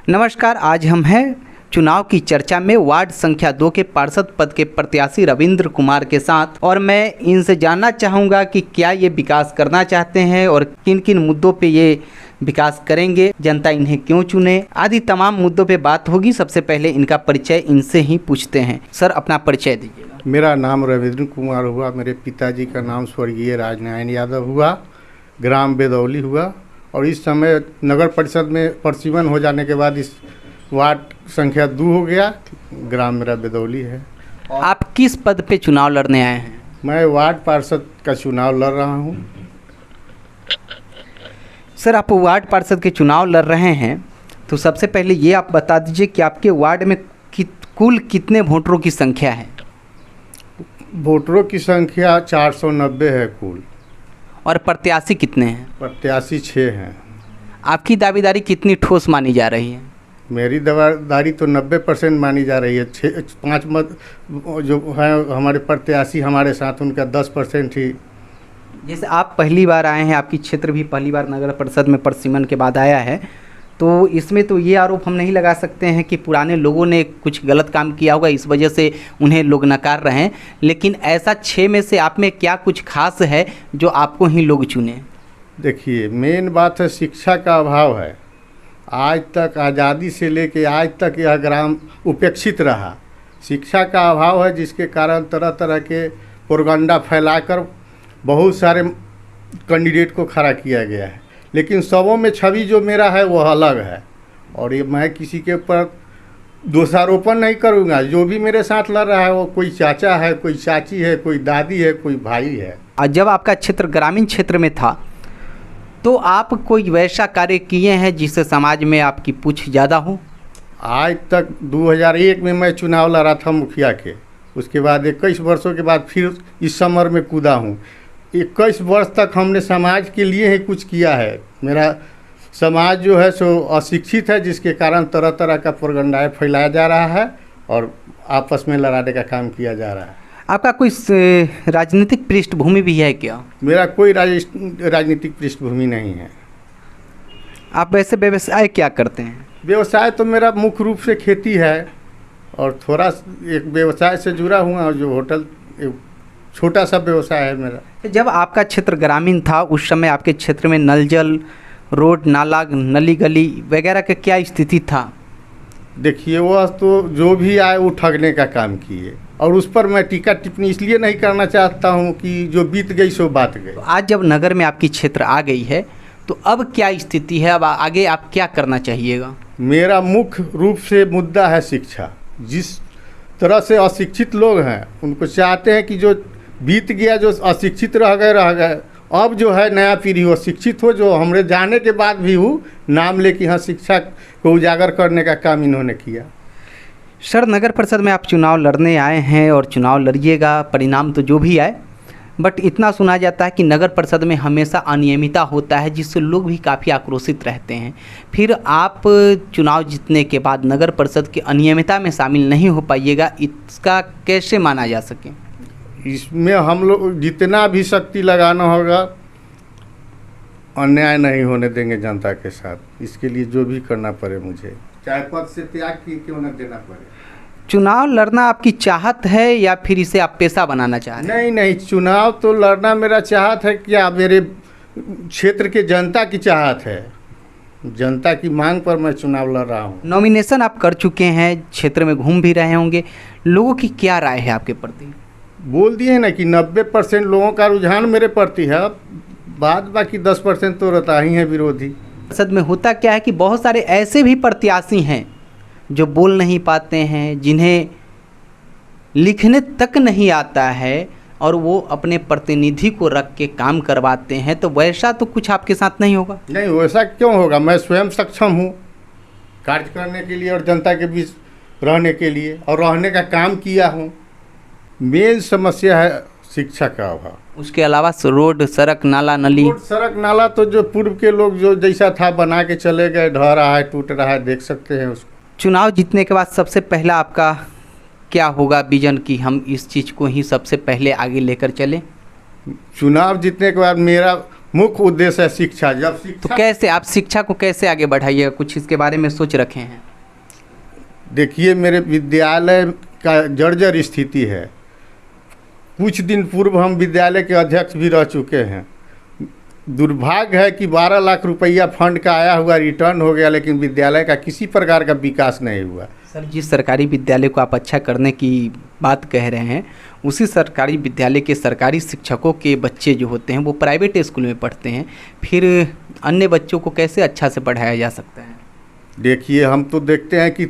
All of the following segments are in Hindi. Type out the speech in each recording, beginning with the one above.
नमस्कार, आज हम हैं चुनाव की चर्चा में वार्ड संख्या 2 के पार्षद पद के प्रत्याशी रविंद्र कुमार के साथ, और मैं इनसे जानना चाहूँगा कि क्या ये विकास करना चाहते हैं और किन किन मुद्दों पे ये विकास करेंगे, जनता इन्हें क्यों चुने, आदि तमाम मुद्दों पे बात होगी। सबसे पहले इनका परिचय इनसे ही पूछते हैं। सर, अपना परिचय दीजिएगा। मेरा नाम रविंद्र कुमार हुआ। मेरे पिताजी का नाम स्वर्गीय राजनारायण यादव हुआ। ग्राम बेदौली हुआ और इस समय नगर परिषद में प्रशिवन हो जाने के बाद इस वार्ड संख्या 2 हो गया। ग्राम मेरा बेदौली है। आप किस पद पे चुनाव लड़ने आए हैं? मैं वार्ड पार्षद का चुनाव लड़ रहा हूँ। सर, आप वार्ड पार्षद के चुनाव लड़ रहे हैं, तो सबसे पहले ये आप बता दीजिए कि आपके वार्ड में कुल कितने वोटरों की संख्या है? वोटरों की संख्या 490 है कुल। और प्रत्याशी कितने हैं? प्रत्याशी 6 हैं। आपकी दावेदारी कितनी ठोस मानी जा रही है? मेरी दावेदारी तो 90% मानी जा रही है। 5 मत जो है हमारे प्रत्याशी हमारे साथ, उनका 10% ही। जैसे आप पहली बार आए हैं, आपकी क्षेत्र भी पहली बार नगर परिषद में प्रशिमन के बाद आया है, तो इसमें तो ये आरोप हम नहीं लगा सकते हैं कि पुराने लोगों ने कुछ गलत काम किया होगा, इस वजह से उन्हें लोग नकार रहे हैं। लेकिन ऐसा 6 में से आप में क्या कुछ खास है जो आपको ही लोग चुने? देखिए, मेन बात है शिक्षा का अभाव है। आज तक आज़ादी से लेके आज तक यह ग्राम उपेक्षित रहा। शिक्षा का अभाव है, जिसके कारण तरह तरह के प्रोपगंडा फैलाकर बहुत सारे कैंडिडेट को खड़ा किया गया है। लेकिन सबों में छवि जो मेरा है वह अलग है, और ये मैं किसी के ऊपर दोषारोपण नहीं करूँगा। जो भी मेरे साथ लड़ रहा है वो कोई चाचा है, कोई चाची है, कोई दादी है, कोई भाई है। जब आपका क्षेत्र ग्रामीण क्षेत्र में था तो आप कोई वैसा कार्य किए हैं जिससे समाज में आपकी पूछ ज़्यादा हो? आज तक 2001 में मैं चुनाव लड़ा था मुखिया के। उसके बाद 21 वर्षों के बाद फिर इस समर में कूदा हूँ। 21 वर्ष तक हमने समाज के लिए ही कुछ किया है। मेरा समाज जो है सो अशिक्षित है, जिसके कारण तरह तरह का प्रोपगंडा फैलाया जा रहा है और आपस में लड़ाने का काम किया जा रहा है। आपका कोई राजनीतिक पृष्ठभूमि भी है क्या? मेरा कोई राजनीतिक पृष्ठभूमि नहीं है। आप वैसे व्यवसाय क्या करते हैं? व्यवसाय तो मेरा मुख्य रूप से खेती है और थोड़ा एक व्यवसाय से जुड़ा हुआ जो होटल, छोटा सा व्यवसाय है मेरा। जब आपका क्षेत्र ग्रामीण था उस समय आपके क्षेत्र में नल जल, रोड, नाला, नली गली वगैरह का क्या स्थिति था? देखिए, वह तो जो भी आए वो ठगने का काम किए, और उस पर मैं टीका टिप्पणी इसलिए नहीं करना चाहता हूँ कि जो बीत गई सो बात गई। तो आज जब नगर में आपकी क्षेत्र आ गई है तो अब क्या स्थिति है? अब आगे आप क्या करना चाहिएगा? मेरा मुख्य रूप से मुद्दा है शिक्षा। जिस तरह से अशिक्षित लोग हैं उनको चाहते हैं कि जो बीत गया, जो अशिक्षित रह गए, अब जो है नया पीढ़ी हो, शिक्षित हो, जो हमारे जाने के बाद भी हो नाम लेके यहाँ शिक्षा को उजागर करने का काम इन्होंने किया। सर, नगर परिषद में आप चुनाव लड़ने आए हैं और चुनाव लड़िएगा, परिणाम तो जो भी आए, बट इतना सुना जाता है कि नगर परिषद में हमेशा अनियमितता होता है, जिससे लोग भी काफ़ी आक्रोशित रहते हैं। फिर आप चुनाव जीतने के बाद नगर परिषद की अनियमितता में शामिल नहीं हो पाइएगा, इसका कैसे माना जा सके? इसमें हम लोग जितना भी शक्ति लगाना होगा, अन्याय नहीं होने देंगे जनता के साथ। इसके लिए जो भी करना पड़े मुझे, चाहे पद से त्याग क्यों न देना पड़े। चुनाव लड़ना आपकी चाहत है या फिर इसे आप पेशा बनाना चाह रहे हैं? नहीं, चुनाव तो लड़ना मेरा चाहत है। क्या मेरे क्षेत्र के जनता की चाहत है। जनता की मांग पर मैं चुनाव लड़ रहा हूँ। नॉमिनेशन आप कर चुके हैं, क्षेत्र में घूम भी रहे होंगे, लोगों की क्या राय है आपके प्रति? बोल दिए ना कि 90% लोगों का रुझान मेरे प्रति है। बाकी 10% तो रहता ही है विरोधी। संसद में होता क्या है कि बहुत सारे ऐसे भी प्रत्याशी हैं जो बोल नहीं पाते हैं, जिन्हें लिखने तक नहीं आता है, और वो अपने प्रतिनिधि को रख के काम करवाते हैं। तो वैसा तो कुछ आपके साथ नहीं होगा? नहीं, वैसा क्यों होगा। मैं स्वयं सक्षम हूँ कार्य करने के लिए और जनता के बीच रहने के लिए, और रहने का काम किया हूँ। मेन समस्या है शिक्षा का अभाव। उसके अलावा रोड, सड़क, नाला, नली। रोड, सड़क, नाला तो जो पूर्व के लोग जो जैसा था बना के चले गए, ढह रहा है, टूट रहा है, देख सकते हैं उसको। चुनाव जीतने के बाद सबसे पहला आपका क्या होगा विजन कि हम इस चीज़ को ही सबसे पहले आगे लेकर चलें? चुनाव जीतने के बाद मेरा मुख्य उद्देश्य है शिक्षा। जब तो शिक्षा, कैसे आप शिक्षा को कैसे आगे बढ़ाइएगा, कुछ इसके बारे में सोच रखे हैं? देखिए मेरे विद्यालय का जर्जर स्थिति है। कुछ दिन पूर्व हम विद्यालय के अध्यक्ष भी रह चुके हैं। दुर्भाग्य है कि 12 लाख रुपया फंड का आया हुआ रिटर्न हो गया, लेकिन विद्यालय का किसी प्रकार का विकास नहीं हुआ। सर, जिस सरकारी विद्यालय को आप अच्छा करने की बात कह रहे हैं, उसी सरकारी विद्यालय के सरकारी शिक्षकों के बच्चे जो होते हैं वो प्राइवेट स्कूल में पढ़ते हैं, फिर अन्य बच्चों को कैसे अच्छा से पढ़ाया जा सकता है? देखिए हम तो देखते हैं कि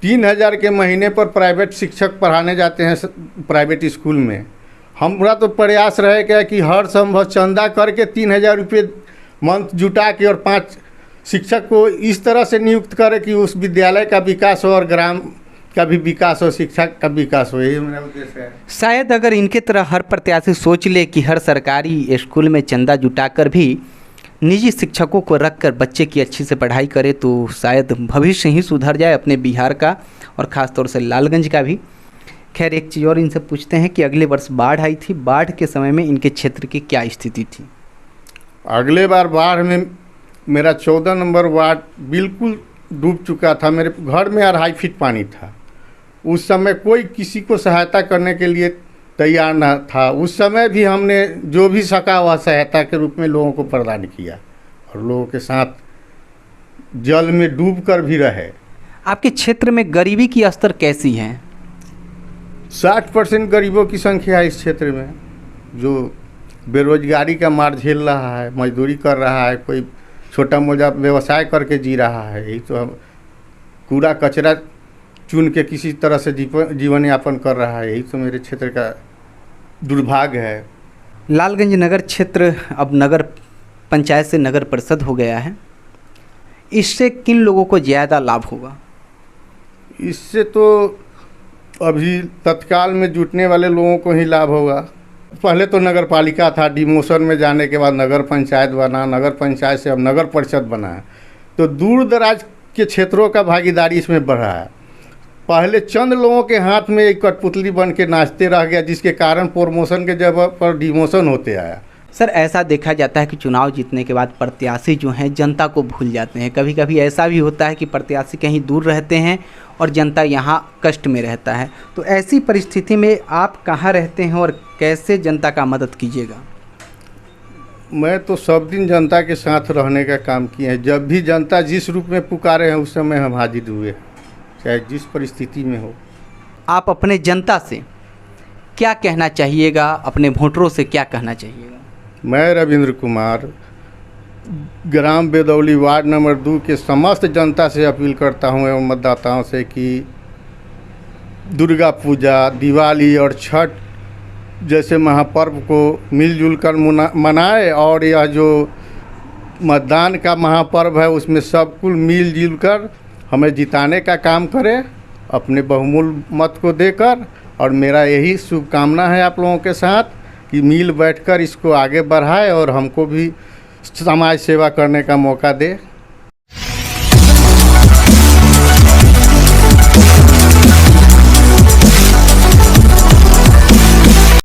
3,000 के महीने पर प्राइवेट शिक्षक पढ़ाने जाते हैं प्राइवेट स्कूल में। हमारा तो प्रयास रहेगा कि हर संभव चंदा करके 3,000 रुपये मंथ जुटा के और 5 शिक्षक को इस तरह से नियुक्त करें कि उस विद्यालय का विकास हो और ग्राम का भी विकास हो, शिक्षा का विकास हो। यही मेरा उद्देश्य है। शायद अगर इनके तरह हर प्रत्याशी सोच ले कि हर सरकारी स्कूल में चंदा जुटाकर भी निजी शिक्षकों को रखकर बच्चे की अच्छी से पढ़ाई करे तो शायद भविष्य ही सुधर जाए अपने बिहार का और ख़ास तौर से लालगंज का भी। खैर, एक चीज़ और इनसे पूछते हैं कि अगले वर्ष बाढ़ आई थी, बाढ़ के समय में इनके क्षेत्र की क्या स्थिति थी? अगले बार बाढ़ में मेरा 14 नंबर वार्ड बिल्कुल डूब चुका था। मेरे घर में 2.5 फीट पानी था। उस समय कोई किसी को सहायता करने के लिए तैयार न था। उस समय भी हमने जो भी सका वह सहायता के रूप में लोगों को प्रदान किया और लोगों के साथ जल में डूब कर भी रहे। आपके क्षेत्र में गरीबी की स्तर कैसी है? 60% गरीबों की संख्या है इस क्षेत्र में, जो बेरोजगारी का मार झेल रहा है, मजदूरी कर रहा है, कोई छोटा मोटा व्यवसाय करके जी रहा है। यही तो हम कूड़ा कचरा चुन के किसी तरह से जीवन यापन कर रहा है। यही तो मेरे क्षेत्र का दुर्भाग्य है। लालगंज नगर क्षेत्र अब नगर पंचायत से नगर परिषद हो गया है, इससे किन लोगों को ज़्यादा लाभ होगा? इससे तो अभी तत्काल में जुटने वाले लोगों को ही लाभ होगा। पहले तो नगर पालिका था, डिमोशन में जाने के बाद नगर पंचायत बना, नगर पंचायत से अब नगर परिषद बना है, तो दूर दराज के क्षेत्रों का भागीदारी इसमें बढ़ा है। पहले चंद लोगों के हाथ में एक कठपुतली बन के नाचते रह गया, जिसके कारण प्रमोशन के जगह पर डिमोशन होते आया। सर, ऐसा देखा जाता है कि चुनाव जीतने के बाद प्रत्याशी जो हैं जनता को भूल जाते हैं। कभी कभी ऐसा भी होता है कि प्रत्याशी कहीं दूर रहते हैं और जनता यहाँ कष्ट में रहता है, तो ऐसी परिस्थिति में आप कहाँ रहते हैं और कैसे जनता का मदद कीजिएगा? मैं तो सब दिन जनता के साथ रहने का काम किए हैं। जब भी जनता जिस रूप में पुकारे हैं उस समय हम हाजिर हुए, चाहे जिस परिस्थिति में हो। आप अपने जनता से क्या कहना चाहिएगा, अपने वोटरों से क्या कहना चाहिएगा? मैं रविंद्र कुमार ग्राम बेदौली वार्ड नंबर 2 के समस्त जनता से अपील करता हूं एवं मतदाताओं से कि दुर्गा पूजा, दिवाली और छठ जैसे महापर्व को मिलजुल कर मनाए और यह जो मतदान का महापर्व है उसमें सब कुल मिलजुल कर हमें जिताने का काम करें अपने बहुमूल्य मत को देकर। और मेरा यही शुभकामना है आप लोगों के साथ कि मिल बैठकर इसको आगे बढ़ाए और हमको भी समाज सेवा करने का मौका दे।